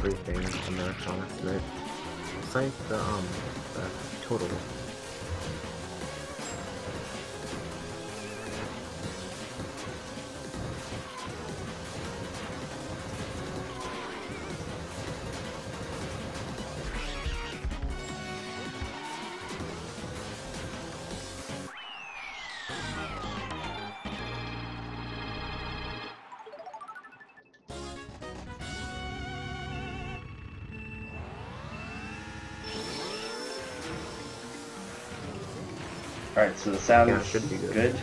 three things in the electronics bit. Besides the total. Alright, so the sound should be good.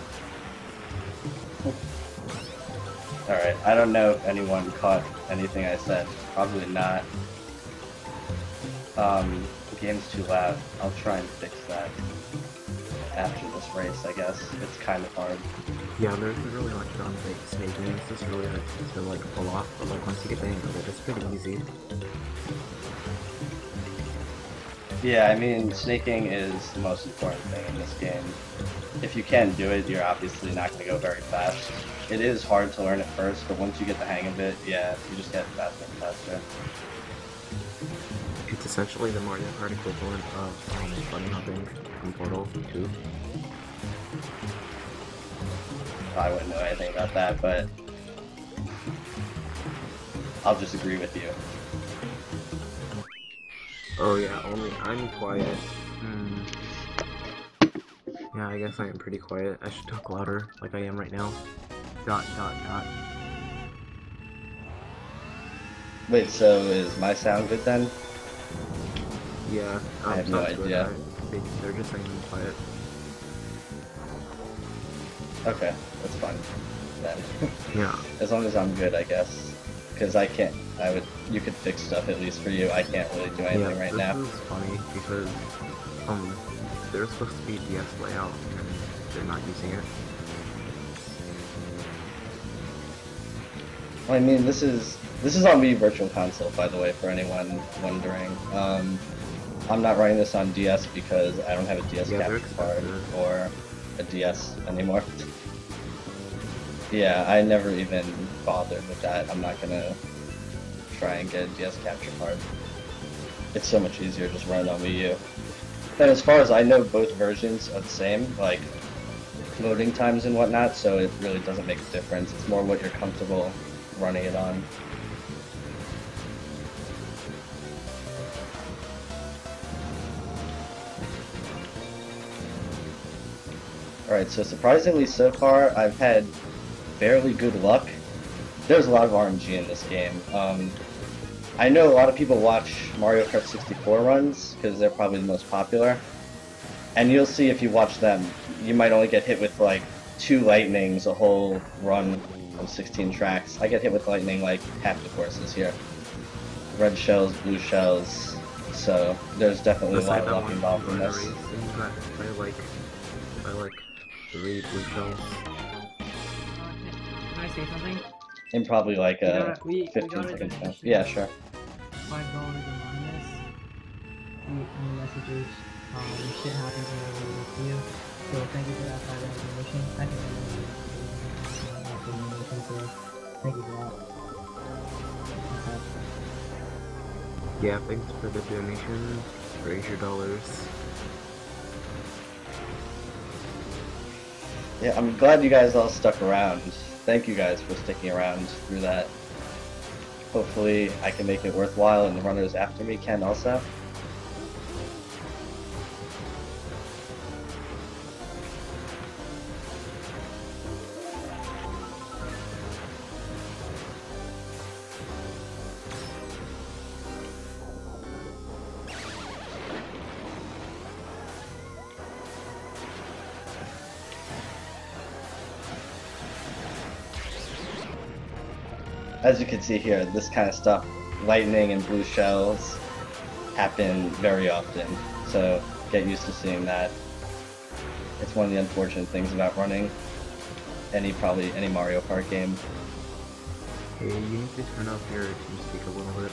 Alright, I don't know if anyone caught anything I said. Probably not. The game's too loud. I'll try and fix that after this race, I guess. It's kind of hard. Yeah, there's really much on like snaking. It's just really hard to like pull off, but like once you get the hang of it, it's pretty easy. Yeah, I mean, snaking is the most important thing in this game. If you can't do it, you're obviously not going to go very fast. It is hard to learn at first, but once you get the hang of it, yeah, you just get faster and faster. It's essentially the Mario Kart equivalent of bunny hopping in Portal 2. I wouldn't know anything about that, but I'll just agree with you. Oh yeah, only I'm quiet. Yeah, I guess I am pretty quiet. I should talk louder, like I am right now. ... Wait, so is my sound good then? Yeah, I have no idea. They're just saying I'm quiet. Okay, that's fine then. Yeah. As long as I'm good, I guess. Because you could fix stuff at least for you. I can't really do anything right now. This is funny because, they're supposed to be DS layout and they're not using it. Well, I mean, this is on Wii Virtual Console, by the way, for anyone wondering. I'm not running this on DS because I don't have a DS capture card or a DS anymore. Yeah, I never even bothered with that. I'm not gonna try and get a DS capture card. It's so much easier just run it on Wii U. And as far as I know, both versions are the same, like loading times and whatnot, so it really doesn't make a difference. It's more what you're comfortable running it on. Alright, so surprisingly so far, I've had fairly good luck. There's a lot of RNG in this game. I know a lot of people watch Mario Kart 64 runs, because they're probably the most popular. And you'll see if you watch them, you might only get hit with like 2 lightnings a whole run of 16 tracks. I get hit with lightning like half the courses here. Red shells, blue shells, so there's definitely a lot of luck involved in this. I like 3 blue shells. Can I say something? In probably like a 15-second time. Yeah, sure. $5 anonymous. Any messages. Shit happens when I really with you. So thank you for that $5 donation. I can so thank you for that. Yeah, thanks for the donation. Raise your dollars. Yeah, I'm glad you guys all stuck around. Thank you guys for sticking around through that. Hopefully I can make it worthwhile and the runners after me can also. As you can see here, this kind of stuff, lightning and blue shells, happen very often, so get used to seeing that. It's one of the unfortunate things about running probably any Mario Kart game. Hey, you need to turn up your TeamSpeak a little bit.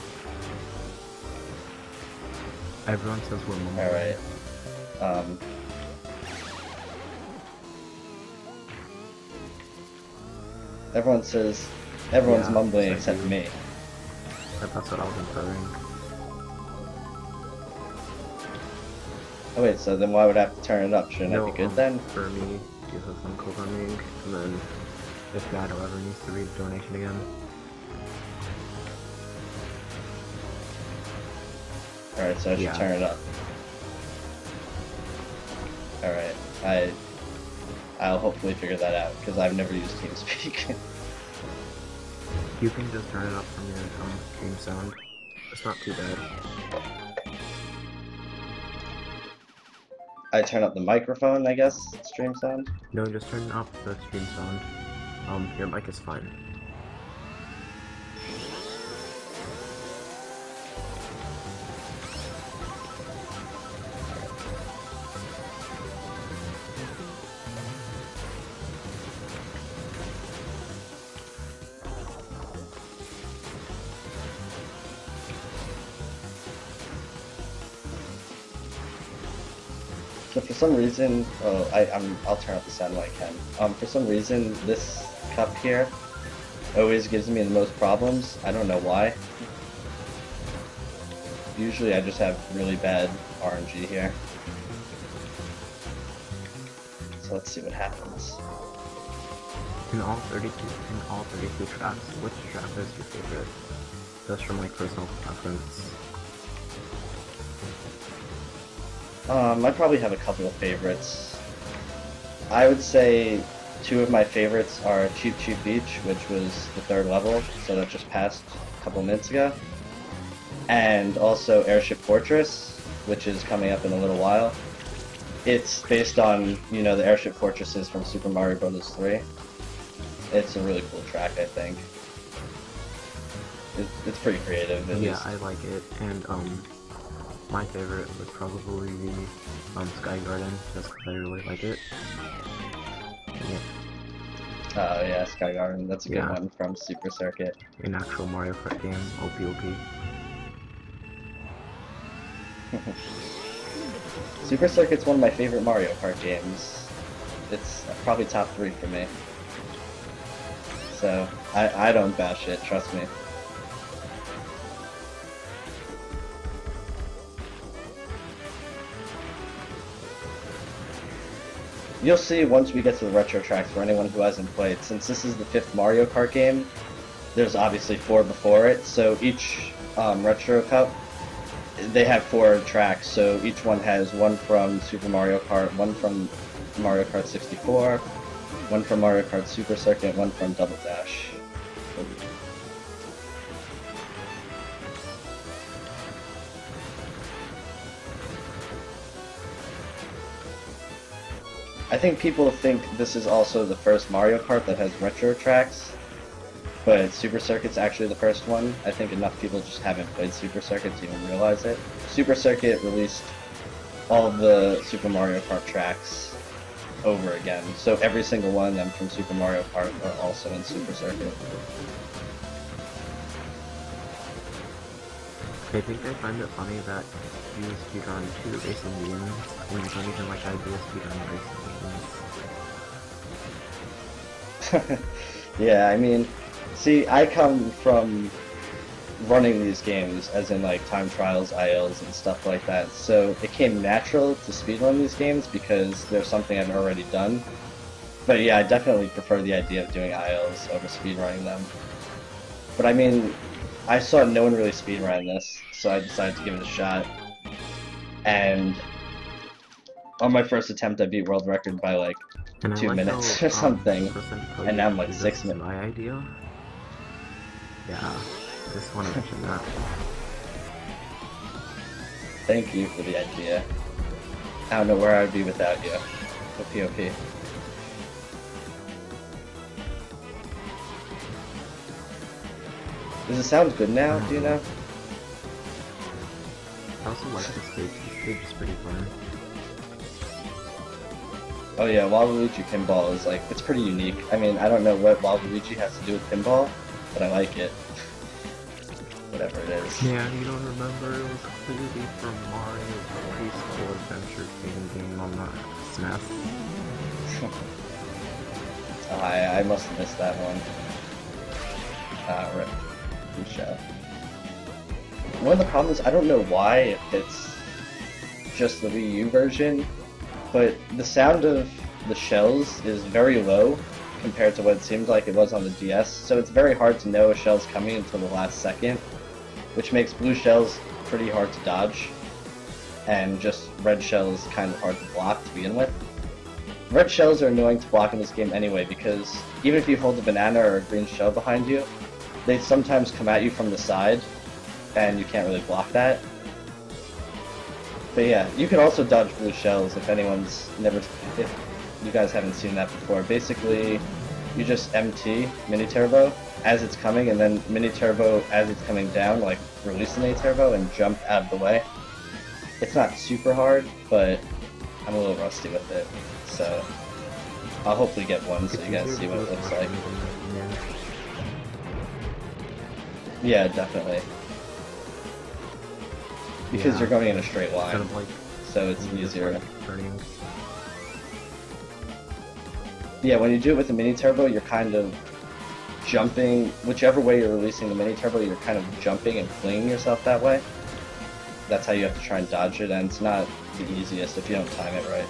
Everyone says we're mumbling. Alright. Everyone's mumbling except me. That's what I was inferring. Oh wait, so then why would I have to turn it up? Shouldn't I be good then? For me, use some co-programming, and then if that or ever needs to read the donation again. Alright, so I should turn it up. Alright, I'll hopefully figure that out, because I've never used TeamSpeak. You can just turn it up from your stream sound. It's not too bad. I turn up the microphone, I guess, stream sound? No, just turn up the stream sound. Your mic is fine. So for some reason, I'll turn up the sound when I can. For some reason, this cup here always gives me the most problems. I don't know why. Usually I just have really bad RNG here. So let's see what happens. In all 32 tracks, which track is your favorite? Just from my personal preference. I probably have a couple of favorites. I would say two of my favorites are Cheap Cheap Beach, which was the 3rd level, so that just passed a couple minutes ago. And also Airship Fortress, which is coming up in a little while. It's based on, you know, the Airship Fortresses from Super Mario Bros. 3. It's a really cool track, I think. It's pretty creative, at least. I like it, and my favorite would probably be Sky Garden, just because I really like it. Yeah. Oh yeah, Sky Garden, that's a good one from Super Circuit. An actual Mario Kart game, OP. Super Circuit's one of my favorite Mario Kart games. It's probably top 3 for me. So, I don't bash it, trust me. You'll see once we get to the retro tracks for anyone who hasn't played. Since this is the 5th Mario Kart game, there's obviously 4 before it, so each retro cup, they have 4 tracks, so each one has one from Super Mario Kart, one from Mario Kart 64, one from Mario Kart Super Circuit, one from Double Dash. I think people think this is also the first Mario Kart that has retro tracks, but Super Circuit's actually the first one. I think enough people just haven't played Super Circuit to even realize it. Super Circuit released all of the Super Mario Kart tracks over again, so every single one of them from Super Mario Kart are also in Super Circuit. I think I find it funny that you speedrun 2 racing games when you don't even like idea speedrun racing games. Yeah, I mean, see, I come from running these games, as in like time trials, ILs, and stuff like that, so it came natural to speedrun these games because there's something I've already done. But yeah, I definitely prefer the idea of doing ILs over speedrunning them. But I mean, I saw no one really speedrun this, so I decided to give it a shot. And on my first attempt, I beat world record by like 2 minutes or something, and now I'm like 6 minutes. My idea? Yeah, just want to mention that. Thank you for the idea. I don't know where I'd be without you. OP. Does it sound good now, do you know? I also like this stage. This stage is pretty fun. Oh yeah, Waluigi pinball is like, it's pretty unique. I mean, I don't know what Waluigi has to do with pinball, but I like it. Whatever it is. Yeah, you don't remember? It was clearly from Mario Preschool Adventure game on the SNES. I must have missed that one. Right. Good show. one of the problems, I don't know why, if it's just the Wii U version, but the sound of the shells is very low compared to what it seemed like it was on the DS, so it's very hard to know a shell's coming until the last second, which makes blue shells pretty hard to dodge, and just red shells kind of hard to block to begin with. Red shells are annoying to block in this game anyway, because even if you hold a banana or a green shell behind you, they sometimes come at you from the side, and you can't really block that. But yeah, you can also dodge blue shells if if you guys haven't seen that before. Basically, you just MT mini turbo as it's coming, and then mini turbo as it's coming down, like release the mini turbo and jump out of the way. It's not super hard, but I'm a little rusty with it, so I'll hopefully get one so you guys see what it looks like. Yeah, definitely. Because you're going in a straight line, Kind of like so it's easier. turning. Yeah, when you do it with the mini turbo, you're kind of jumping, whichever way you're releasing the mini turbo, you're kind of jumping and flinging yourself that way. That's how you have to try and dodge it, and it's not the easiest if you don't time it right.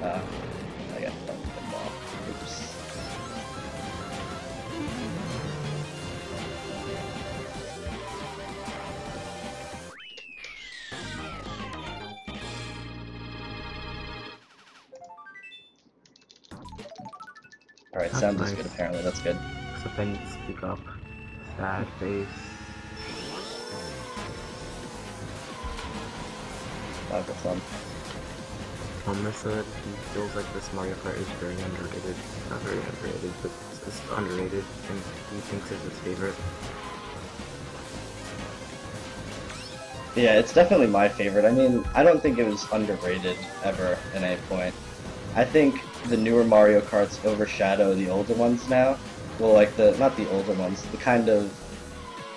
I got the ball. Oops. Alright, That's sound is nice. good apparently, that's good. Except I need to speak up. Sad face. That'll go fun. Thomas said he feels like this Mario Kart is very underrated. Not very underrated, but it's underrated, and he thinks it's his favorite. Yeah, it's definitely my favorite. I mean, I don't think it was underrated ever at any point. I think the newer Mario Karts overshadow the older ones now. Well, like not the older ones, the kind of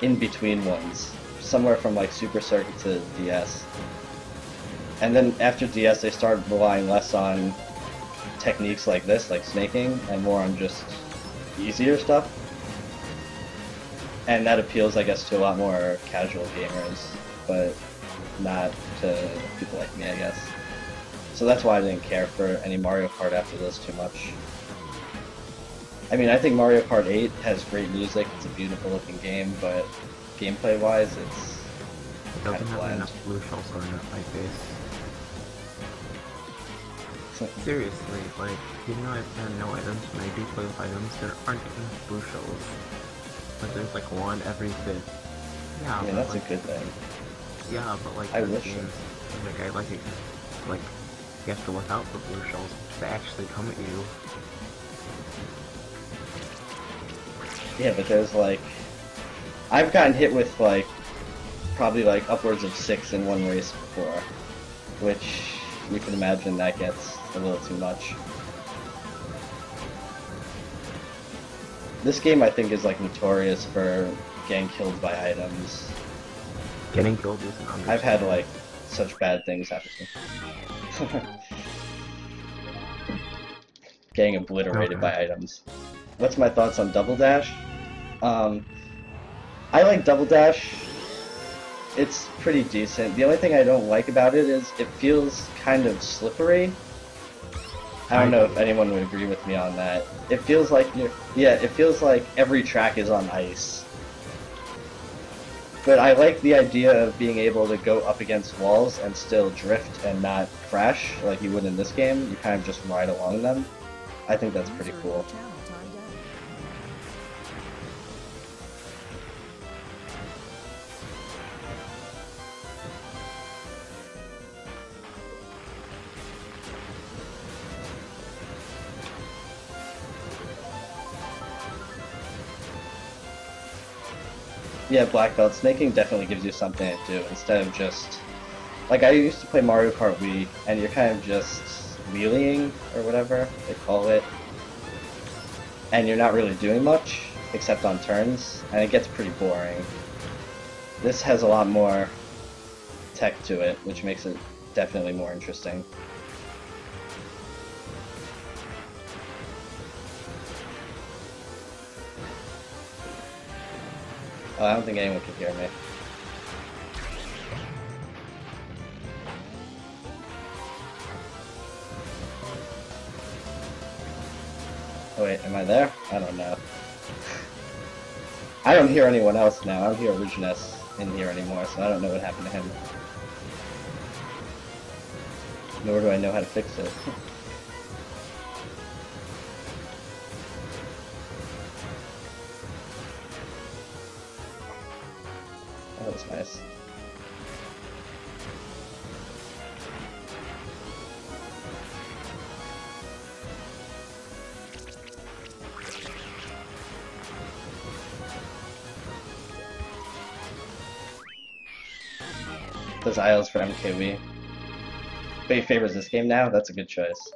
in-between ones. Somewhere from like Super Circuit to DS. And then after DS they started relying less on techniques like this, like snaking, and more on just easier stuff. And that appeals, I guess, to a lot more casual gamers, but not to people like me, I guess. So that's why I didn't care for any Mario Kart after this too much. I mean, I think Mario Kart 8 has great music, it's a beautiful looking game, but gameplay-wise, it's It kind doesn't of have bland. enough blue shells going up my face. Seriously, like, even though I've had no items, when I do play with items, there aren't enough blue shells. Like, there's like one every fifth. Yeah, I mean, but that's like, a good thing. yeah, but like, I there's wish games, like, I like it, like, you have to look out for blue shells, which they actually come at you. Yeah, but there's like... I've gotten hit with like, probably like upwards of 6 in one race before, which you can imagine that gets a little too much. This game, I think, is like notorious for getting killed by items. Getting killed is an understatement. I've had like such bad things happen to me. Getting obliterated by items. What's my thoughts on Double Dash? I like Double Dash. It's pretty decent. The only thing I don't like about it is it feels kind of slippery. I don't know if anyone would agree with me on that. It feels like it feels like every track is on ice. But I like the idea of being able to go up against walls and still drift and not crash like you would in this game. You kind of just ride along them. I think that's pretty cool. Yeah, Black Belt. Snaking definitely gives you something to do instead of just... Like, I used to play Mario Kart Wii, and you're kind of just wheeling, or whatever they call it. And you're not really doing much, except on turns, and it gets pretty boring. This has a lot more tech to it, which makes it definitely more interesting. Oh, I don't think anyone can hear me. Oh wait, am I there? I don't know. I don't hear anyone else now. I don't hear Originus in here anymore, so I don't know what happened to him. Nor do I know how to fix it. That was nice. Those aisles for MKW. Bay favors this game now? That's a good choice.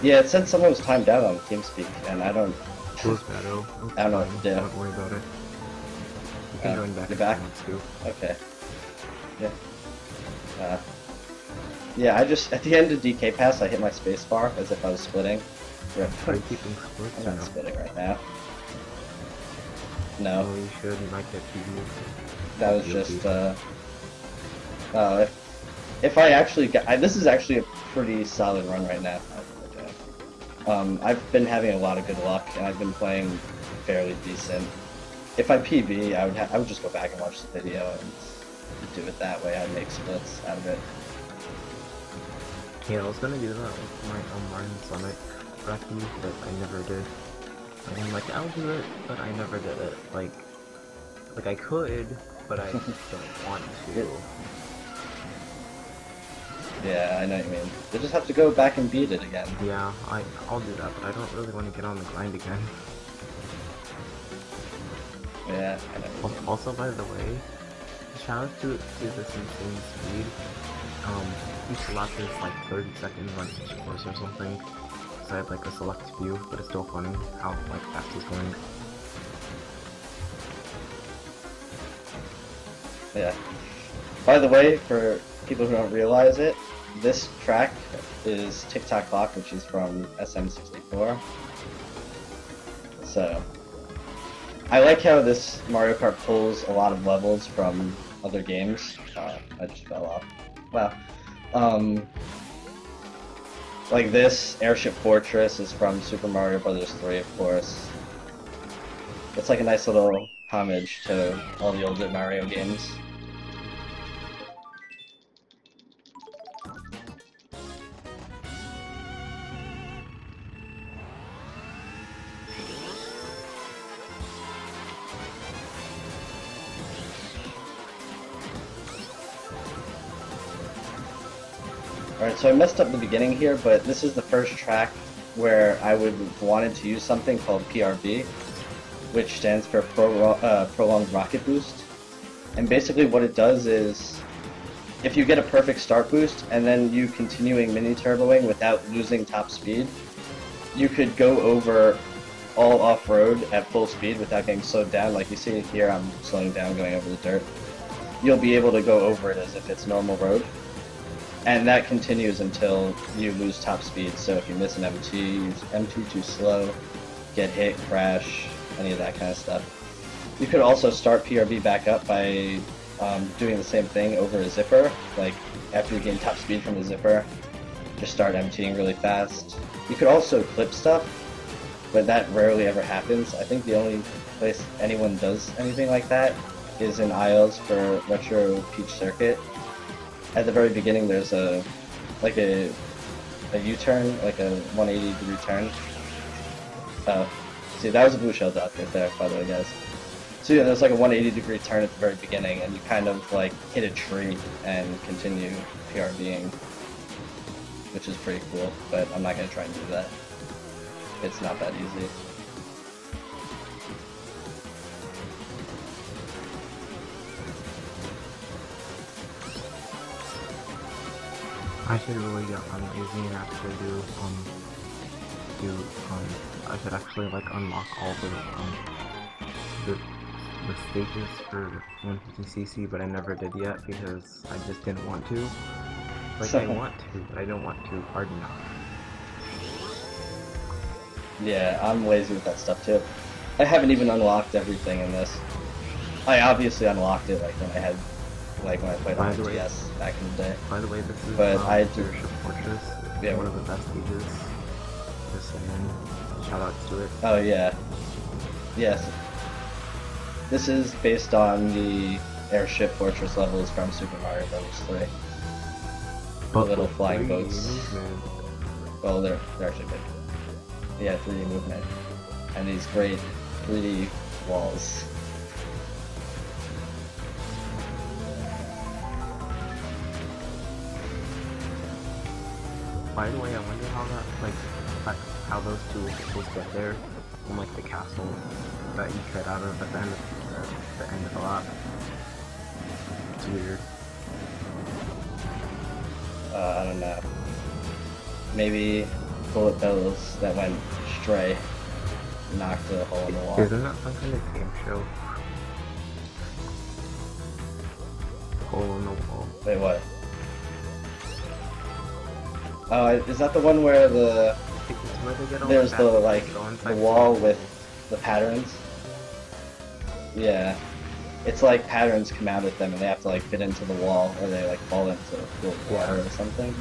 Yeah, it said someone was timed out on TeamSpeak, and I don't... It was Beto. I don't know what to do. Don't worry about it. You can join back you're if back? you want to. Okay. Yeah. Yeah, I just... At the end of DK Pass, I hit my spacebar as if I was splitting. Are you keeping splits I'm or not no? splitting right now. No. Oh, you should. You might get TV. That was just, if I actually got... this is actually a pretty solid run right now. I've been having a lot of good luck, and I've been playing fairly decent. If I PB, I would just go back and watch the video and do it that way. I'd make splits out of it. Yeah, I was gonna do that with my Martin Summit Raki, but I never did. I'm like, I'll do it, but I never did it. Like I could, but I don't want to. Yeah, I know what you mean. You just have to go back and beat it again. Yeah, I'll do that, but I don't really want to get on the grind again. Yeah, I know what you mean. Also, by the way, shout out to this insane speed. Each lap is like 30 seconds on each course or something. So I have like a select few, but it's still funny how like fast it's going. Yeah. By the way, for people who don't realize it, this track is Tick-Tock Clock, which is from SM64. So, I like how this Mario Kart pulls a lot of levels from other games. I just fell off. Wow. Like this, Airship Fortress is from Super Mario Bros. 3, of course. It's like a nice little homage to all the older Mario games. Alright, so I messed up the beginning here, but this is the first track where I would have wanted to use something called PRB, which stands for Prolonged Rocket Boost. And basically what it does is, if you get a perfect start boost, and then you continuing mini-turboing without losing top speed, you could go over all off-road at full speed without getting slowed down. Like you see here, I'm slowing down going over the dirt. You'll be able to go over it as if it's normal road. And that continues until you lose top speed. So if you miss an MT, use MT too slow, get hit, crash, any of that kind of stuff. You could also start PRB back up by doing the same thing over a zipper. Like after you gain top speed from the zipper, just start MTing really fast. You could also clip stuff, but that rarely ever happens. I think the only place anyone does anything like that is in aisles for Retro Peach Circuit. At the very beginning, there's a U-turn, like a 180-degree turn. See, that was a blue shell dot right there, by the way, guys. So yeah, there's like a 180-degree turn at the very beginning, and you kind of like hit a tree and continue PRBing, which is pretty cool. But I'm not gonna try and do that. It's not that easy. I should really get lazy and actually I should actually like unlock all the stages for 150cc, but I never did yet because I just didn't want to. Like I want to, but I don't want to hard enough. Yeah, I'm lazy with that stuff too. I haven't even unlocked everything in this. I obviously unlocked it like when I had like when I played on the DS back in the day. By the way, this is But I do. Airship Fortress. Yeah. One of the best stages. Just saying. Shout outs to it. Oh yeah. Yes. This is based on the Airship Fortress levels from Super Mario Bros. 3. The little flying boats. Movement. Well, they're actually big. Yeah, 3D movement. And these great 3D walls. By the way, I wonder how that, like, how those two were supposed to get there from, like, the castle that you get out of at the end of the lap. It's weird. I don't know. Maybe bullet bills that went stray knocked a hole in the wall. Isn't that some kind of game show? Hole in the wall. Wait, what? Oh, is that the one where there's the like the wall with the patterns? Yeah, it's like patterns come out at them and they have to like fit into the wall or they like fall into the water or something.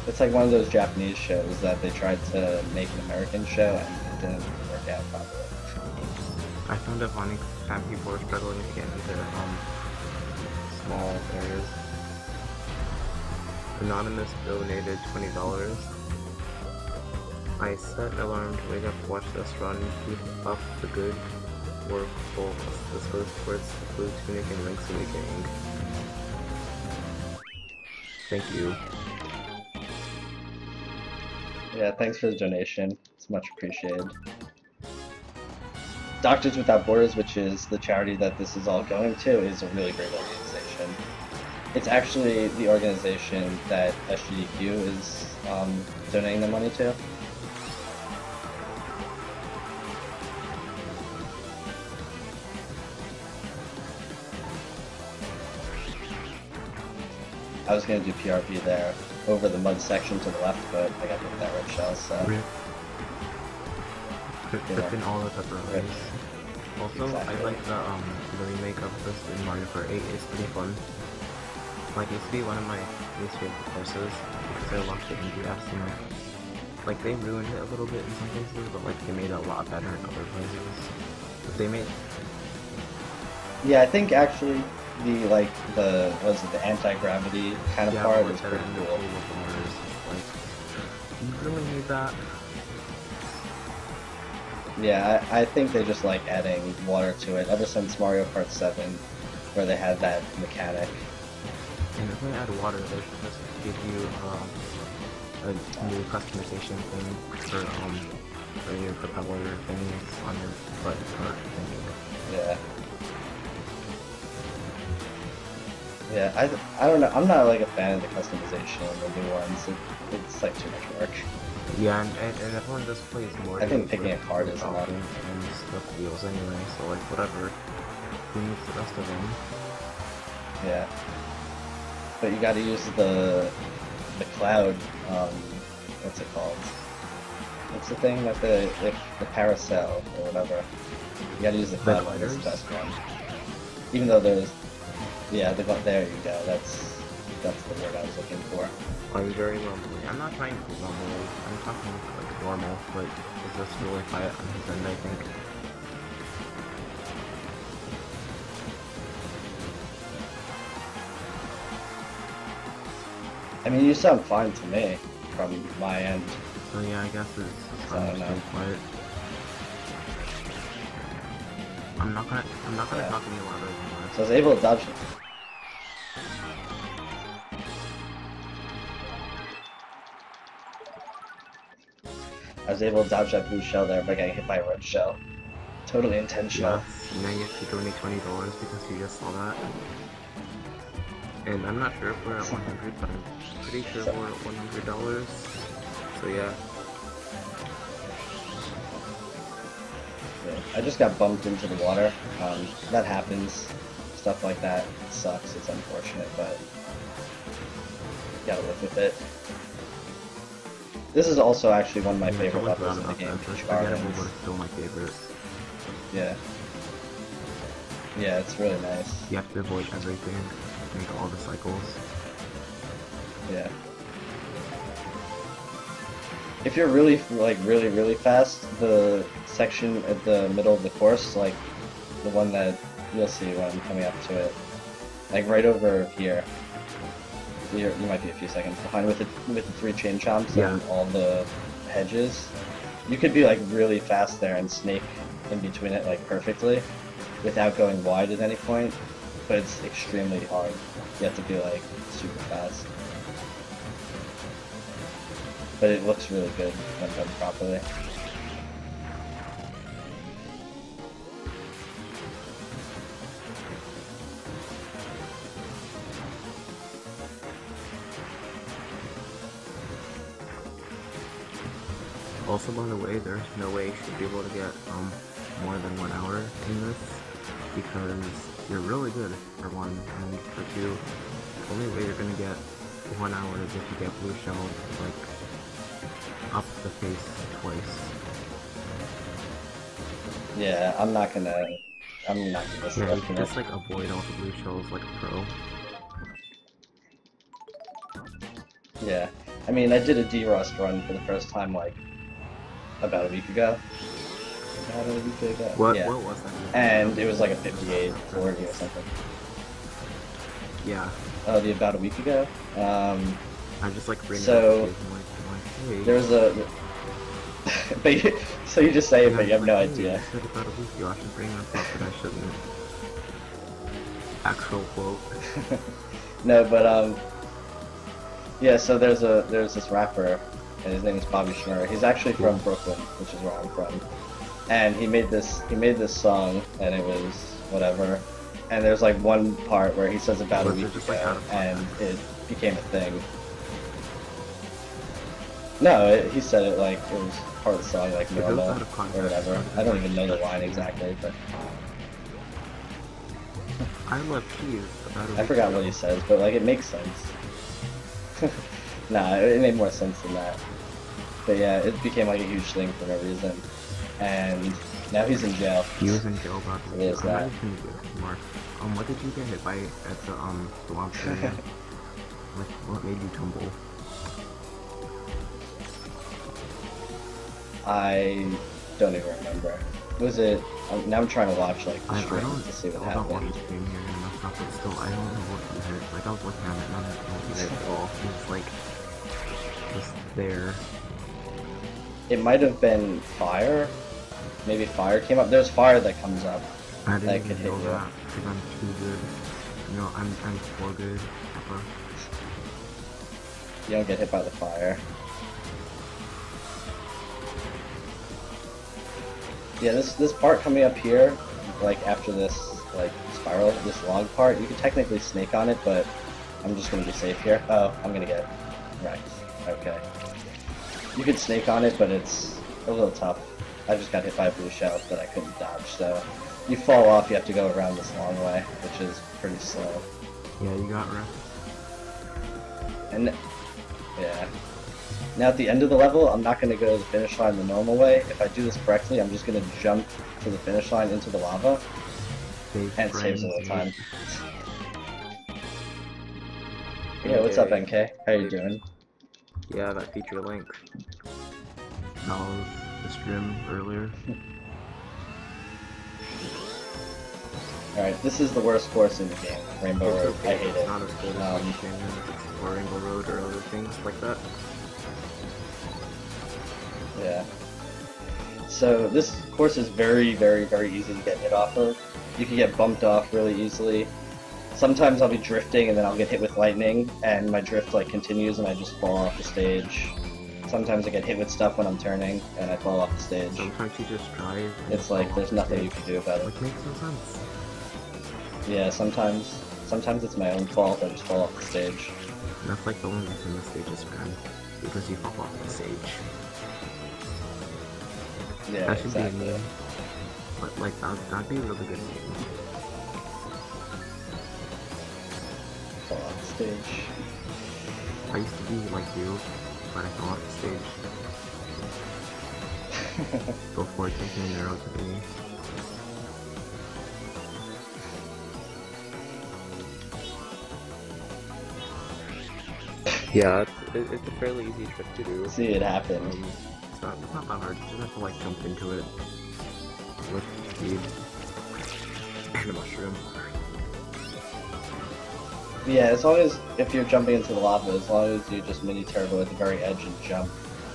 It's like one of those Japanese shows that they tried to make an American show and it didn't work out properly. I found it funny that people were struggling to get into small areas. Anonymous donated $20. I set an alarm to wake up to watch this run. Keep up the good work, folks. This goes towards the blue tunic and links awakening. Thank you. Yeah, thanks for the donation. It's much appreciated. Doctors Without Borders, which is the charity that this is all going to, is a really great organization. It's actually the organization that SGDQ is donating the money to. I was going to do PRP there, over the mud section to the left, but I got hit with that red shell, so... Rip. Ripping all the pepperonis. Also, Exactly. I like the remake of this in Mario Kart 8. It's pretty fun. Like, it used to be one of my least favorite courses, because I loved the NGS, and like, they ruined it a little bit in some places, but like, they made it a lot better in other places. But they made... Yeah, I think actually the anti-gravity kind of part is pretty cool. Like, you really need that? Yeah, I think they just like adding water to it ever since Mario Kart 7, where they had that mechanic. And if they add water, they should just give you a new customization thing for your propeller things on your butt cart thing. Yeah. Yeah, I don't know. I'm not like a fan of the customization of the new ones. It's like too much work. Yeah, and everyone just plays more. I think picking a card is a lot. And stuff wheels anyway, so like whatever. Who needs the rest of them? Yeah. But you gotta use the cloud, what's it called? What's the thing that the parasail or whatever. You gotta use the cloud one, that's the best one. Even though there's there you go, that's the word I was looking for. I'm very rumbly. I'm not trying to be rumbly. I'm talking like normal, but it's just really quiet on his end, I think. I mean, you sound fine to me, from my end. So yeah, I guess it's I don't know. pretty quiet. I'm not gonna talk any louder than So I was able to dodge. I was able to dodge that blue shell there by getting hit by a red shell. Totally intentional. Yes, now you have to donate $20 because you just saw that. And I'm not sure if we're at 100, but I'm pretty sure we're at $100. So yeah. I just got bumped into the water. That happens. Stuff like that sucks. It's unfortunate, but you gotta live with it. This is also actually one of my favorite levels in the game. Unforgettable, but it's still my favorite. Yeah. Yeah, it's really nice. You have to avoid everything, make all the cycles. Yeah. If you're really, like, really fast, the section at the middle of the course, like, the one that you'll see when I'm coming up to it, like, right over here, you might be a few seconds behind with the 3 chain chomps and all the hedges. You could be, like, really fast there and snake in between it, like, perfectly, without going wide at any point, but it's extremely hard. You have to be, like, super fast. But it looks really good when done properly. Also, by the way, there's no way you should be able to get more than 1 hour in this, because you're really good for 1, and for 2, the only way you're gonna get 1 hour is if you get blue shell, like, up the face twice. Yeah, I'm not gonna Yeah, you can just like avoid all the blue shells like a pro. Yeah, I mean, I did a D-Rust run for the first time, like, about a week ago. What Yeah. what was that? And it was like a 58, 40 or something. Yeah. Oh, about a week ago? I just like bring So, it up to like, hey. there was a... but so you just say it, Yeah, but you have like, no hey, idea. I said about a week ago, I should bring this up, but I shouldn't. Actual quote. No, but yeah. So there's this rapper, and his name is Bobby Schmurr. He's actually from Brooklyn, which is where I'm from. And he made this song, and it was whatever. And there's like one part where he says about a week ago, and it became a thing. No, he said it like it was part of the song, like normal or whatever. I don't even know the line exactly, but I love cheese. I forgot what he says, but like it makes sense. Nah, it made more sense than that. But yeah, it became like a huge thing for no reason, and now he's in jail. He was in jail about so there's that. Mark, what did you get hit by at the lobster? Like, what made you tumble? I don't even remember. Was it? Now I'm trying to watch like the stream to see what happened. I don't want to stream here and stuff, but still, I don't know what he hit. Like, I was looking at it, and I don't hit at all. He was like just there. It might have been fire. Maybe fire came up. There's fire that comes up. I didn't that even could hit know you. that because I'm too good. You know, I'm for good. You don't get hit by the fire. Yeah, this part coming up here, like after this like spiral, this log part, you could technically snake on it, but I'm just gonna be safe here. Oh, I'm gonna get wrecked. Okay. You could snake on it, but it's a little tough. I just got hit by a blue shell that I couldn't dodge, so you fall off, you have to go around this long way, which is pretty slow. Yeah, you got wrecked. And yeah. Now at the end of the level, I'm not going to go to the finish line the normal way. If I do this correctly, I'm just going to jump to the finish line into the lava, and it saves a little time. Yeah, what's up, NK? How you doing? Yeah, that feature link. That was the stream earlier. Alright, this is the worst course in the game, Rainbow Road. Okay. I hate it. It's not as good as or Rainbow Road or other things like that. Yeah. So this course is very easy to get hit off of. You can get bumped off really easily. Sometimes I'll be drifting and then I'll get hit with lightning and my drift like continues and I just fall off the stage. Sometimes I get hit with stuff when I'm turning and I fall off the stage. Sometimes you just drive. It's like there's nothing you can do about it. Which makes no sense. Yeah, sometimes it's my own fault. I just fall off the stage. And that's like the only reason the stage is bad, because you fall off the stage. Yeah, that should exactly. be a meme. But like that'd be a really good meme. Fall off the stage. I used to be like you, but I fell off the stage. Before taking an arrow to the knee. Yeah, it's a fairly easy trick to do. See it happen. It's not that hard. You just have to like jump into it with speed and a mushroom. Yeah, as long as, if you're jumping into the lava, as long as you just mini turbo at the very edge and jump,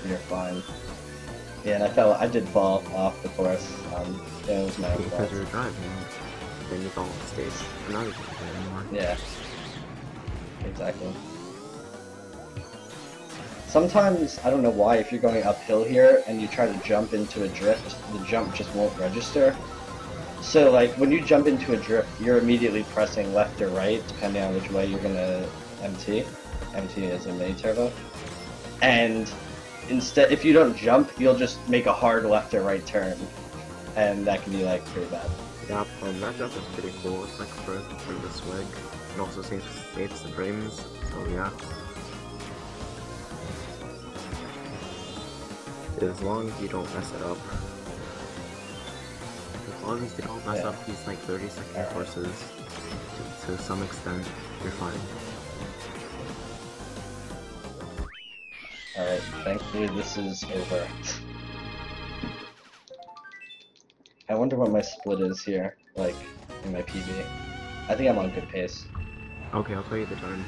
you're fine. Yeah, and I did fall off the course. It was my own fault. Because you were driving, then you fall off the stage. You're not even driving anymore. Yeah. Exactly. Sometimes, I don't know why, if you're going uphill here and you try to jump into a drift, the jump just won't register. So, like, when you jump into a drift, you're immediately pressing left or right, depending on which way you're gonna MT. MT is a mini turbo. And instead, if you don't jump, you'll just make a hard left or right turn. And that can be, like, pretty bad. Yeah, that jump is pretty cool. It's like for the swag. It also saves the frames, so yeah. As long as you don't mess it up. As long as you don't mess up these like 30-second courses, to some extent, you're fine. Alright, thankfully this is over. I wonder what my split is here, like, in my PB. I think I'm on good pace. Okay, I'll tell you the time.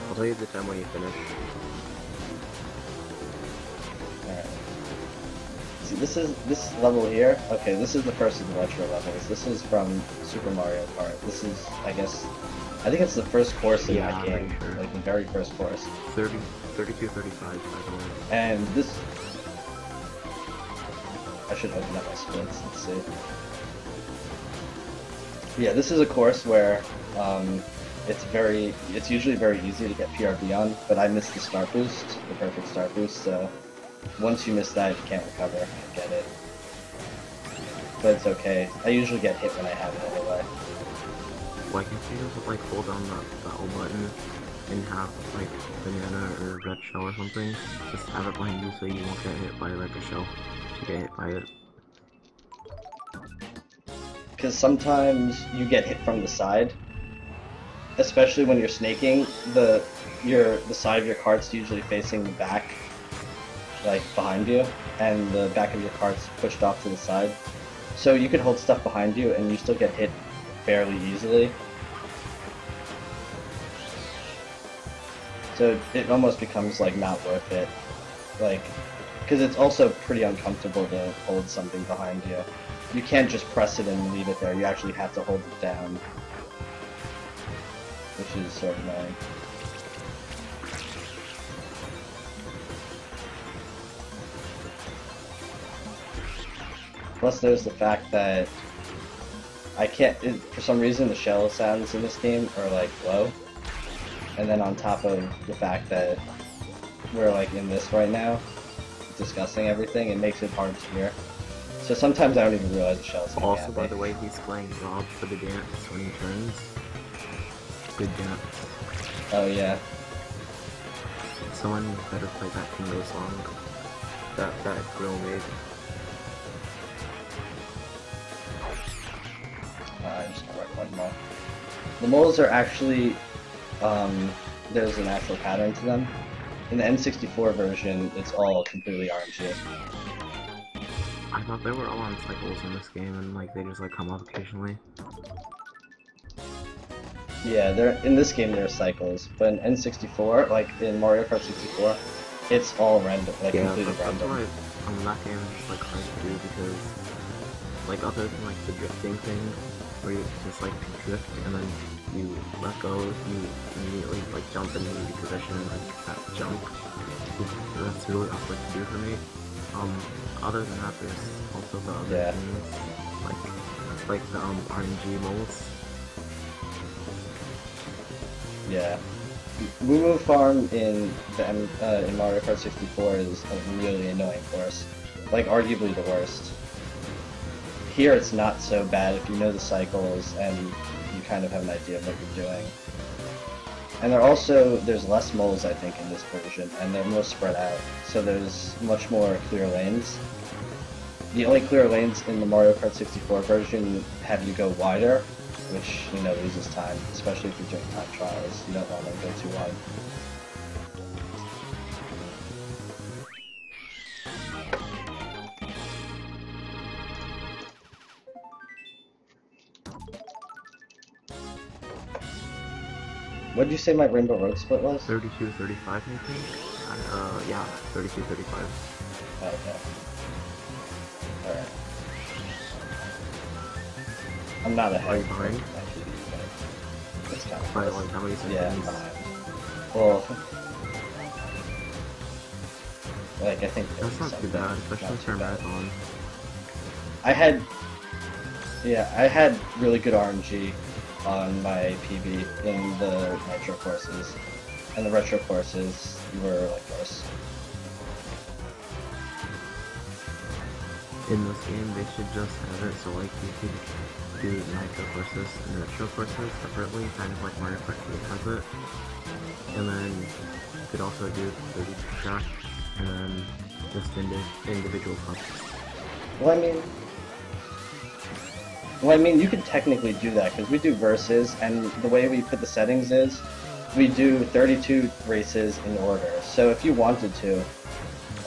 I'll tell you the time when you finish. Alright. See, this level here, okay, this is the first of the retro levels. This is from Super Mario Kart. This is, I think it's the first course in that game. Sure. Like, the very first course. 32, 35, by the way. And this... I should open up my splits, let's see. Yeah, this is a course where, it's usually very easy to get PRB on, but I missed the start boost, the perfect start boost, so once you miss that, you can't recover and get it. But it's okay. I usually get hit when I have it anyway. Like, if you just, like, hold down the O button and have, like, banana or red shell or something, just have it behind you so you won't get hit by, like, a shell. You get hit by it. Because sometimes you get hit from the side, especially when you're snaking. The side of your cart's usually facing the back, like behind you, and the back of your cart's pushed off to the side. So you can hold stuff behind you and you still get hit fairly easily. So it almost becomes like not worth it, like, because it's also pretty uncomfortable to hold something behind you. You can't just press it and leave it there, you actually have to hold it down, which is sort of annoying. Plus there's the fact that I can't, for some reason the shell sounds in this game are like low, and then on top of the fact that we're like in this right now, discussing everything, it makes it hard to hear. So sometimes I don't even realize the shell's coming Also, at me. by the way, he's playing Rob for the dance when he turns. Good dance. Oh yeah. Someone better play that Kingo song that girl made. I'm just gonna work one more. The moles are actually, there's an actual pattern to them. In the N64 version, it's all completely RNG. I thought they were all on cycles in this game, and like they just like come up occasionally. Yeah, in this game there are cycles, but in N64, like in Mario Kart 64, it's all random, like completely random. That's why that game is just like hard to do because, like, other than like the drifting thing, where you just like drift and then you let go, you immediately like jump and you reposition and like that jump. That's really awkward to do for me. Other than that, there's also the other things, like the RNG moles. Yeah. Moo Farm in in Mario Kart 64 is a really annoying course. Like, arguably the worst. Here it's not so bad if you know the cycles and you kind of have an idea of what you're doing. And there's less moles, I think, in this version, and they're more spread out, so there's much more clear lanes. The only clear lanes in the Mario Kart 64 version have you go wider, which, you know, loses time, especially if you're doing time trials. You don't want to go too long. What did you say my Rainbow Road split was? 32-35, I think. Yeah, 32-35. Okay. Alright. I'm not ahead. Are you behind? It's kind of By close. like how many seconds? Yeah, I'm behind. Well, like I think That's not too bad, especially for a marathon. I had really good RNG on my PB in the nitro courses, and the retro courses were like worse. In this game, they should just have it so like you could do nitro courses and retro courses separately, kind of like Mario Kart 8 has it. And then you could also do 32 track, and then just individual courses. Well, I mean, you could technically do that, because we do verses, and the way we put the settings is, we do 32 races in order. So if you wanted to,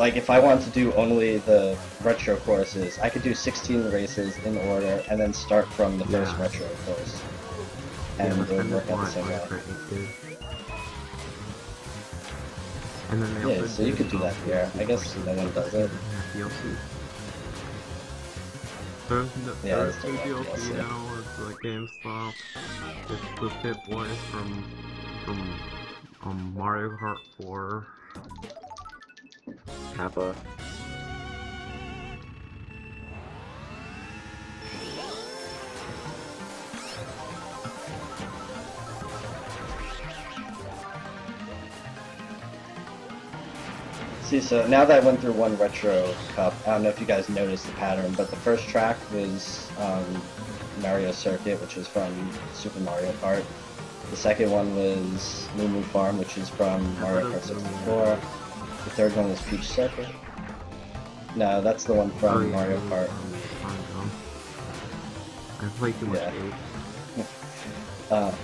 like if I want to do only the retro courses, I could do 16 races in order, and then start from the first retro course. And it would work out the same way. And then they Yeah, so you could do that here. I guess no one does it. DLC. There's no still like DLC DLC. now with the GameStop. It's the Pit Boys from Mario Kart 4. Kappa. See, so now that I went through one retro cup, I don't know if you guys noticed the pattern, but the first track was Mario Circuit, which is from Super Mario Kart. The second one was Moo Moo Farm, which is from Mario Kart 64. The third one was Peach Circuit. No, that's the one from Mario Kart. I played too much 8.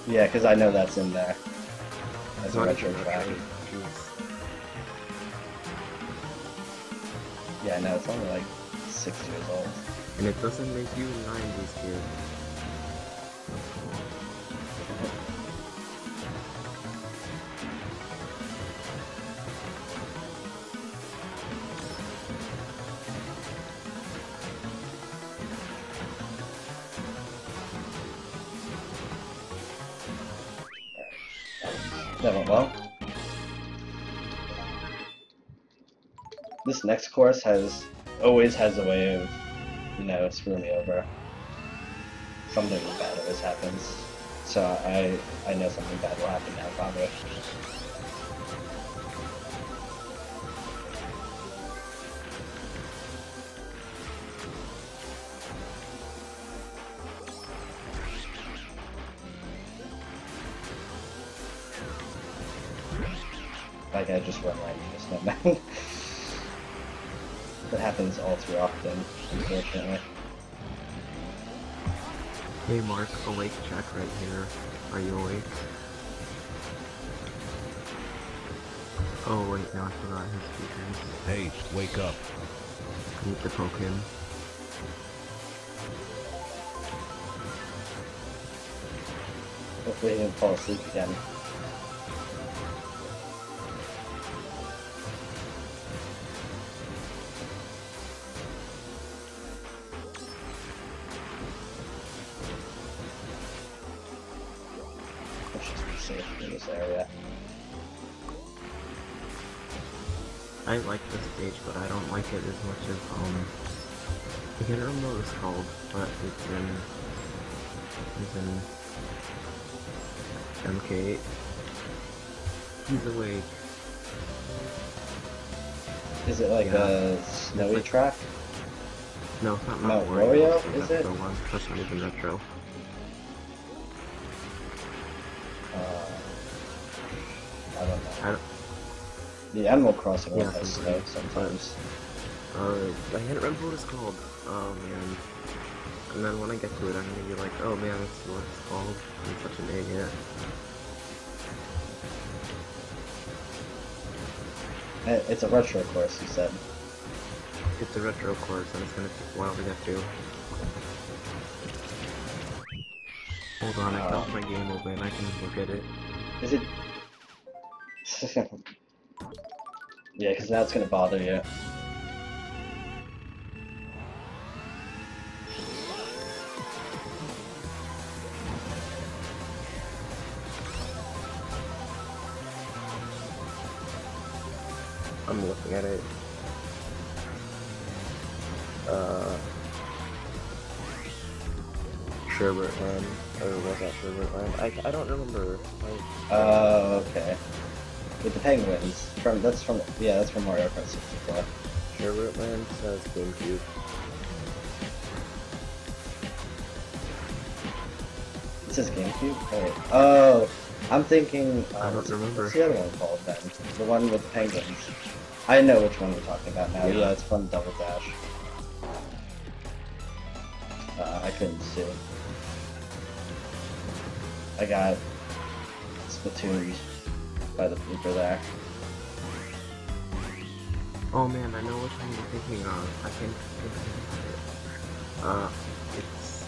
Yeah, because I know that's in there as a retro track. Yeah, no, it's only like 6 years old. And it doesn't make you 90s kid. That went well. This next course always has a way of, you know, screwing me over. Something bad always happens. So I know something bad will happen now, probably. Like I just run right into the snowman. That happens all too often, unfortunately. Hey Mark, awake check right here. Are you awake? Oh wait, no, I forgot his features. Hey, wake up. I need to poke him. Hopefully he didn't fall asleep again. Let's just be safe in this area. I like this stage, but I don't like it as much as, I can't remember what it's called, but it's in MK8. He's awake. Is it like a snowy like- track? No, it's not Mount Mount Wario, so is that's it? the one. That's not even retro. I don't know. I don't, The Animal Crossing one Yeah, has sometimes. snow sometimes. I can't remember what it's called. Oh man. And then when I get to it, I'm gonna be like, oh man, this is what it's called. I'm such an idiot. It's a retro course, you said. It's a retro course, and it's gonna take a while to get to. Hold on, I got my game open. I can look at it. Is it? Yeah, because now it's gonna bother you. I'm looking at it. Sherbert Land, or was that Sherbert Land? I don't remember. Oh, okay. With the penguins. That's from Mario Kart 64. Sherbert Land says GameCube. It says GameCube? Wait. Oh, I'm thinking. I don't remember. What's the other one called then? The one with the penguins. I know which one we're talking about now. Yeah, it's from Double Dash. I couldn't see. I got Splatoon by the blooper there. Oh man, I know which one you're thinking of. I think it's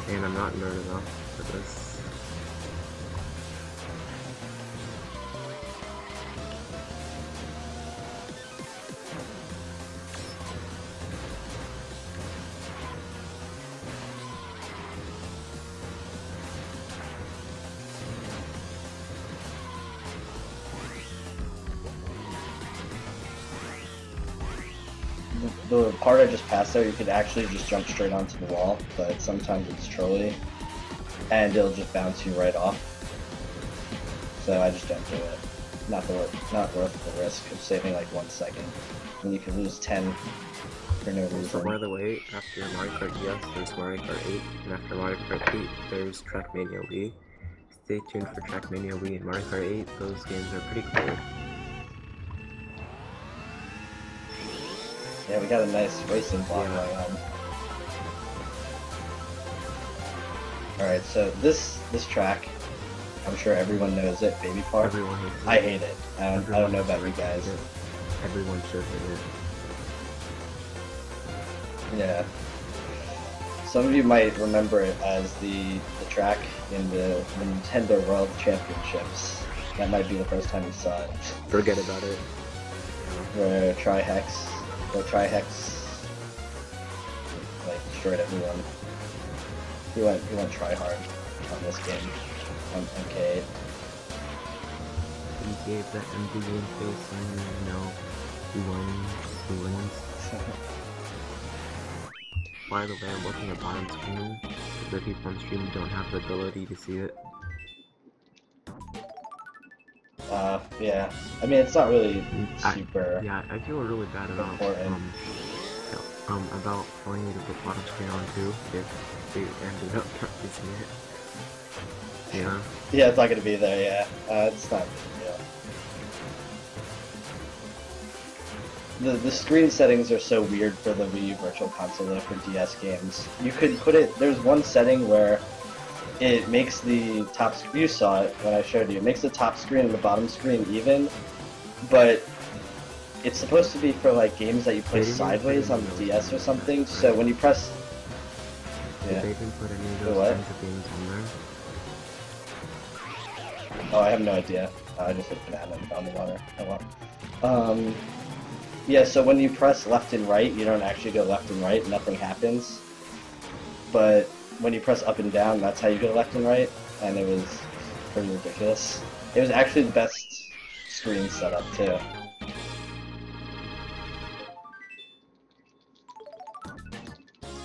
and I'm not nerd enough for this. The part I just passed there, you could actually just jump straight onto the wall, but sometimes it's trolly, and it'll just bounce you right off. So I just don't do it. Not worth the risk of saving like 1 second, when you can lose 10 for no reason. So by the way, after Mario Kart DS, there's Mario Kart 8, and after Mario Kart 8, there's Trackmania Wii. Stay tuned for Trackmania Wii and Mario Kart 8, those games are pretty cool. Yeah, we got a nice racing block going on. Alright, so this track, I'm sure everyone knows it, Baby Park. Everyone hates it. I hate it. I don't know about you guys. Everyone should hate it. Yeah. Some of you might remember it as the track in the Nintendo World Championships. That might be the first time you saw it. Forget about it. Where Trihex like destroyed everyone. He went try hard on this game on MK8. He gave that empty game face and he wins. By the way, I'm looking at bottom screen. The people on stream don't have the ability to see it. Yeah. I mean, it's not really super. Yeah, I feel really bad about telling you to put bottom screen on too if they ended up not using it. Yeah. Yeah, it's not gonna be there. Yeah. It's not. Yeah. The screen settings are so weird for the Wii Virtual Console though, for DS games. You could put it. There's one setting where it makes the top screen, you saw it when I showed you, it makes the top screen and the bottom screen even, but it's supposed to be for like games that you play sideways on the DS or something, so when you press... Yeah. Did they even put any of those kinds of games on there? Oh, I have no idea. I just hit banana and found the water. Oh well. Yeah, so when you press left and right, you don't actually go left and right, nothing happens. But when you press up and down, that's how you go left and right, and it was pretty ridiculous. It was actually the best screen setup too.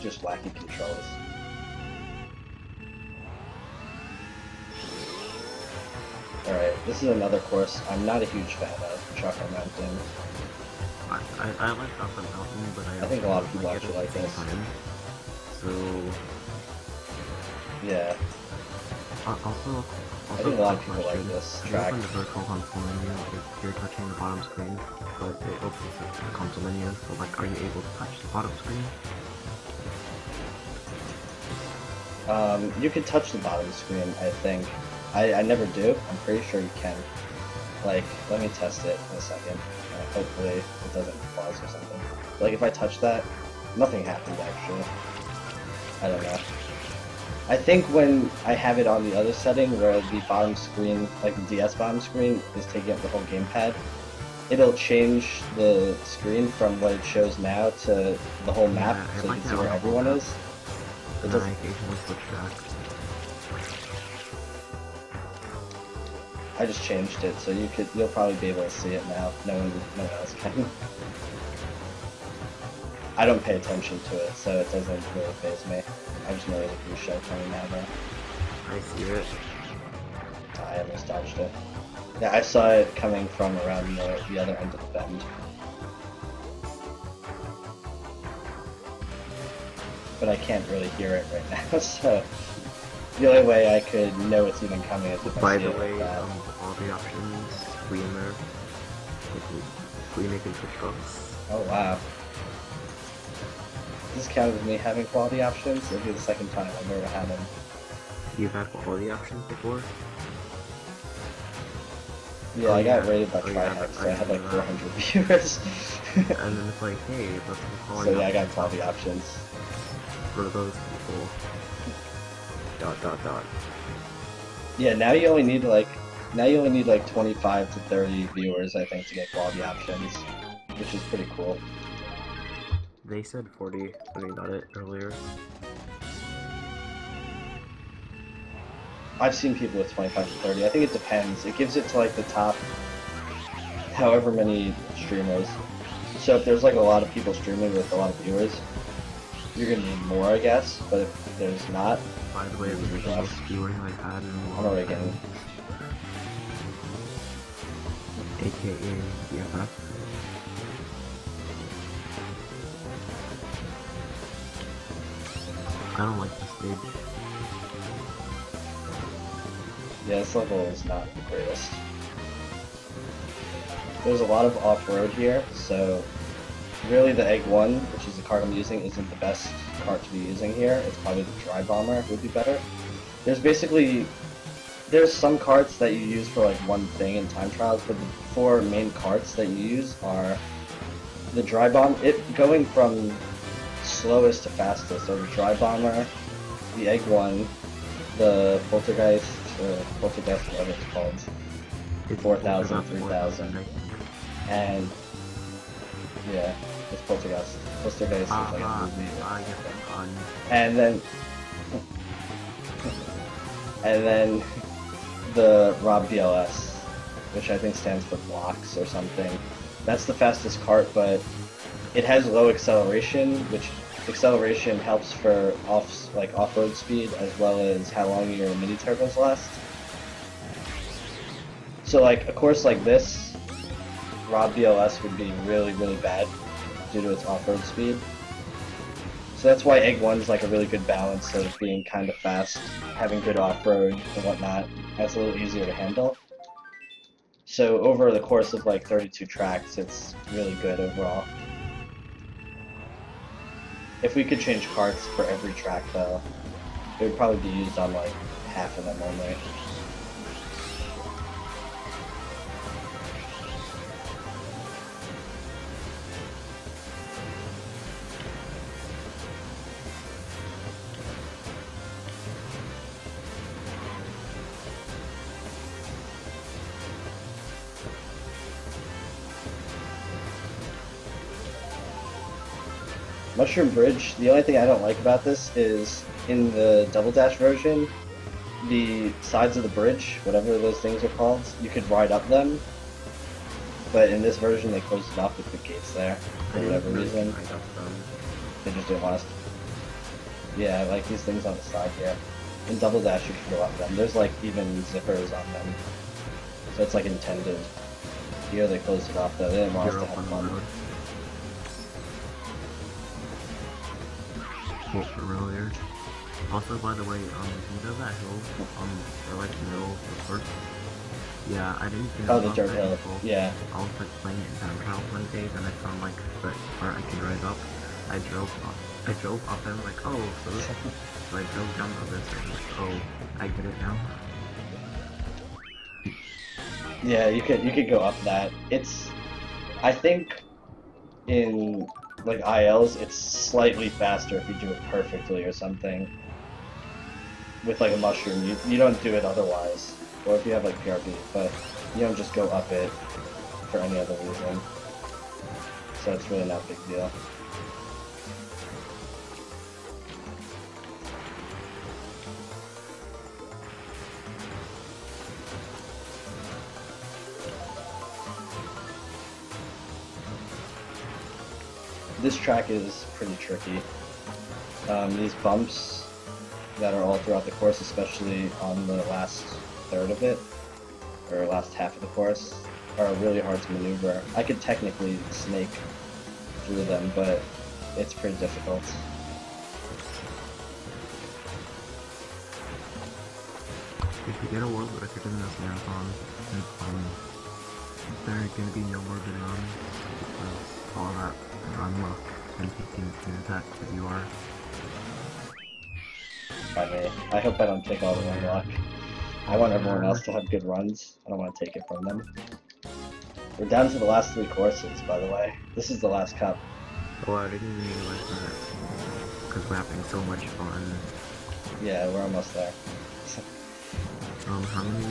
Just wacky controls. Alright, this is another course I'm not a huge fan of, Chocolate Mountain. I like Chocolate Mountain, but I think a lot of people actually like this. So... yeah. Also, I think a lot of people like this track. Open the virtual console menu if you're touching the bottom screen, but it opens the console menu, so like, are you able to touch the bottom screen? You can touch the bottom screen, I think. I never do. I'm pretty sure you can. Like, let me test it in a second. Hopefully it doesn't pause or something. Like, if I touch that, nothing happened actually. I don't know. I think when I have it on the other setting, where the bottom screen, like the DS bottom screen, is taking up the whole gamepad, it'll change the screen from what it shows now to the whole map, so you can see where everyone is. It doesn't. Occasionally switch back. I just changed it, so you'll probably be able to see it now. No one else can. I don't pay attention to it, so it doesn't really faze me. I just know there's a blue shell coming now, though. I see it. I almost dodged it. Yeah, I saw it coming from around the other end of the bend. But I can't really hear it right now, so the only way I could know it's even coming is if I see it like that. All the options, Screamer, Screamer can switch books. Oh wow. Does this count as me having quality options? It'll be the second time I've ever had them. You've had quality options before? Yeah, I got rated by Trihex, so I had like 400 viewers. And then it's like, hey, let's have quality So yeah, I got quality options. For those people. ... Yeah, now you only need like 25 to 30 viewers, I think, to get quality options, which is pretty cool. They said 40 when we got it earlier. I've seen people with 25 to 30. I think it depends. It gives it to like the top however many streamers. So if there's like a lot of people streaming with a lot of viewers, you're gonna need more, I guess. But if there's not, by the way, it was the most viewers I've had in a long I'm already getting. AKA BFF. I don't like this stage. Yeah, this level is not the greatest. There's a lot of off-road here, so really the Egg 1, which is the cart I'm using, isn't the best cart to be using here. It's probably the Dry Bomber would be better. There's some carts that you use for like one thing in time trials, but the 4 main carts that you use are the Dry Bomb, going from slowest to fastest, so the Dry Bomber, the Egg 1, the Poltergeist, whatever it's called, 4000, 3000, and yeah, it's Poltergeist. Poltergeist is like a movie. And then the Rob BLS, which I think stands for blocks or something. That's the fastest cart, but it has low acceleration, which acceleration helps for off-road speed as well as how long your mini turbos last. So like a course like this, Rob BLS would be really, really bad due to its off-road speed. So that's why Egg 1 is like a really good balance of being kind of fast, having good off-road and whatnot. That's a little easier to handle. So over the course of like 32 tracks, it's really good overall. If we could change carts for every track though, it would probably be used on like half of them only. Mushroom Bridge, the only thing I don't like about this is, in the Double Dash version, the sides of the bridge, whatever those things are called, you could ride up them, but in this version they closed it off with the gates there, for whatever reason. They just didn't want us to. Yeah, like these things on the side here. In Double Dash you can go up them. There's like even zippers on them, so it's like intended. Here they closed it off though, they didn't want us to have fun. Earlier. Also, by the way, you know that hill, or like the middle of the park? Yeah, I didn't think the dirt hill. Yeah. I was like playing it in time trial one day, and I found like the part I can drive up. I drove up and like, oh, so like, oh, download this. Oh, I get it now. Yeah, you could go up that. I think in like ILs, it's slightly faster if you do it perfectly or something. With like a mushroom, you don't do it otherwise, or if you have like PRB, but you don't just go up it for any other reason. So it's really not a big deal. This track is pretty tricky. These bumps that are all throughout the course, especially on the last third of it, or last half of the course, are really hard to maneuver. I could technically snake through them, but it's pretty difficult. If you get a world record in this marathon, there are gonna be no more good runs, because all that run luck and taking attack that you are. By me. I hope I don't take all the run luck. I want everyone else to have good runs. I don't want to take it from them. We're down to the last 3 courses, by the way. This is the last cup. Oh, I didn't even realize that. Because we're having so much fun. Yeah, we're almost there. How many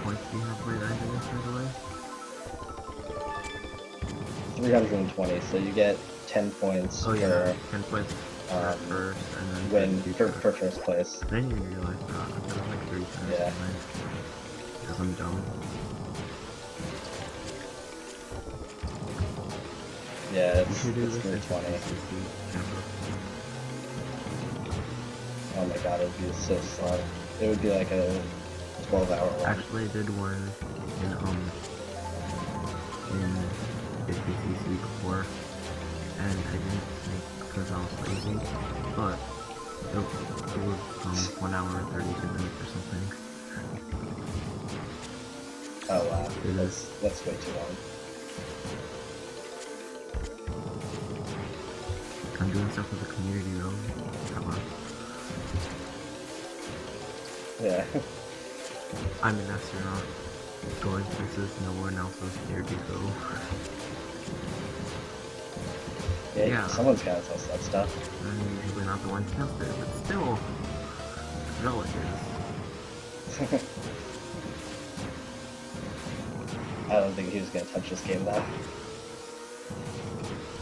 points do you have for your ending, by the way? 320, so you get 10 points oh, yeah, 10 points for first, and then win for first place. I didn't even realize that. I thought it was like 3 times. Yeah. Because I'm dumb. Yeah, You should do it's this 320. if Oh my god, it would be so slow. It would be like a 12-hour run. Actually, I did one in 50cc before, and I didn't snake because I was lazy, but it was 1 hour and 32 minutes or something. Oh wow, that's way too long. I'm doing stuff with the community though. Yeah. I'm an astronaut, going places no one else is scared to go. Yeah, someone's gotta test that stuff. I'm usually not the one to test it, but still, relatives. I don't think he was gonna touch this game though.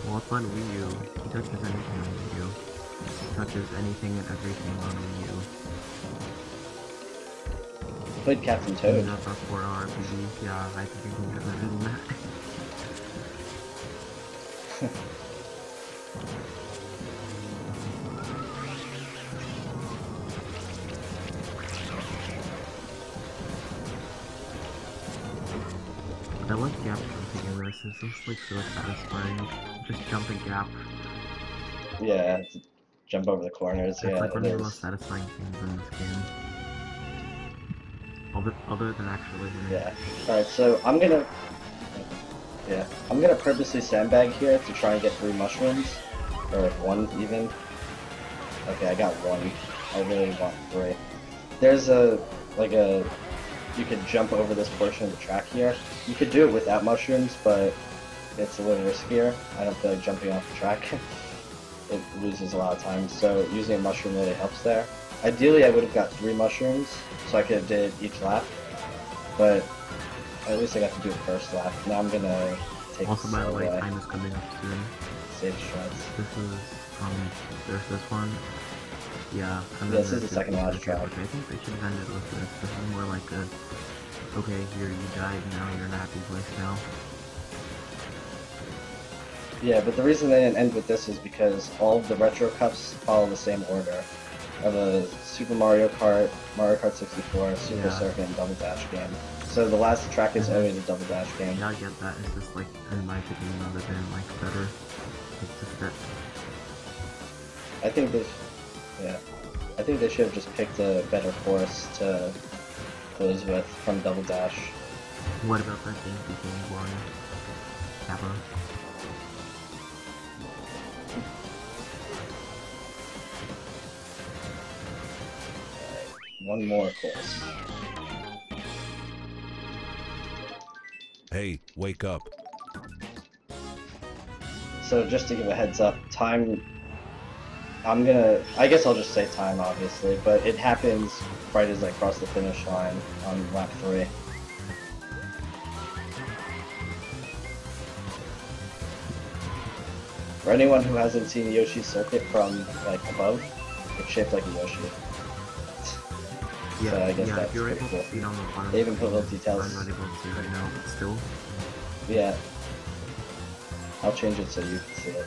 Well, it's on Wii U. He touches anything on Wii U. He touches anything and everything on Wii U. Played Captain Toad. That's a 4-hour RPG. Yeah, I think you can get better than that. I like gap jumping in this. It's just like so satisfying. Just jump a gap. Yeah, jump over the corners. It's Yeah, like one it of the is. most satisfying things in this game. Other than actually winning. Yeah. Alright, so I'm gonna purposely sandbag here to try and get 3 mushrooms. Or like 1 even. Okay, I got 1. I really want 3. There's you could jump over this portion of the track here. You could do it without mushrooms, but it's a little riskier. I don't feel like jumping off the track. It loses a lot of time, so using a mushroom really helps there. Ideally, I would have got 3 mushrooms, so I could have did each lap, but at least I got to do the first lap. Now I'm gonna take Also, by the way, time is coming up soon. Save shreds. This is, there's this one. Yeah, and This is the second last track. I think they should end it with this. This is more like a, okay, here you died, now you're in a happy place now. Yeah, but the reason they didn't end with this is because all of the retro cups follow the same order of a Super Mario Kart, Mario Kart 64, Super Circuit, and Double Dash game. So the last track is always a Double Dash game. Yeah, I get that. It's just like, in my opinion, other than like better. It's just that. I think they should have just picked a better course to close with from Double Dash. What about that game Game one? Kappa? one more course. Hey, wake up. So just to give a heads up, time, I guess I'll just say time obviously, but it happens right as I cross the finish line on lap 3. For anyone who hasn't seen Yoshi's Circuit from like above, it's shaped like a Yoshi. Yeah, So I guess yeah, that's if you're pretty able cool. to see it on the bottom They even put little screen, details. I'm not able to see it right now, but still. Yeah. I'll change it so you can see it.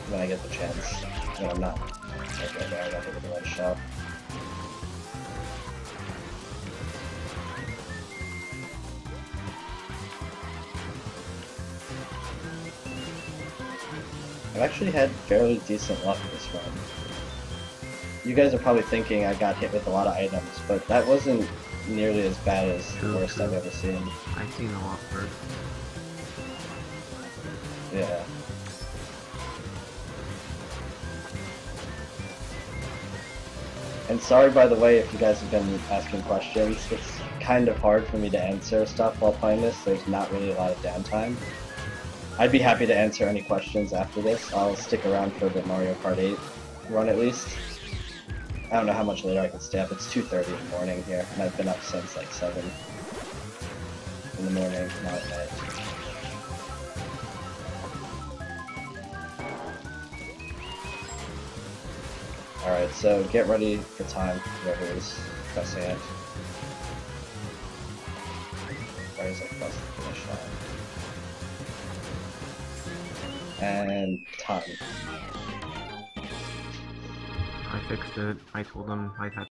When I get the chance. When I'm not like right there, I'm not able to let a shot. I've actually had fairly decent luck this run. You guys are probably thinking I got hit with a lot of items, but that wasn't nearly as bad as the worst I've ever seen. I've seen a lot worse. Yeah. And sorry, by the way, if you guys have been asking questions. It's kind of hard for me to answer stuff while playing this. There's not really a lot of downtime. I'd be happy to answer any questions after this. I'll stick around for the Mario Kart 8 run at least. I don't know how much later I can stay up. It's 2:30 in the morning here, and I've been up since like 7 in the morning, not at night. Alright, so get ready for time, whoever is pressing it. Right as I cross the finish line. And time. I fixed it. I told them I'd have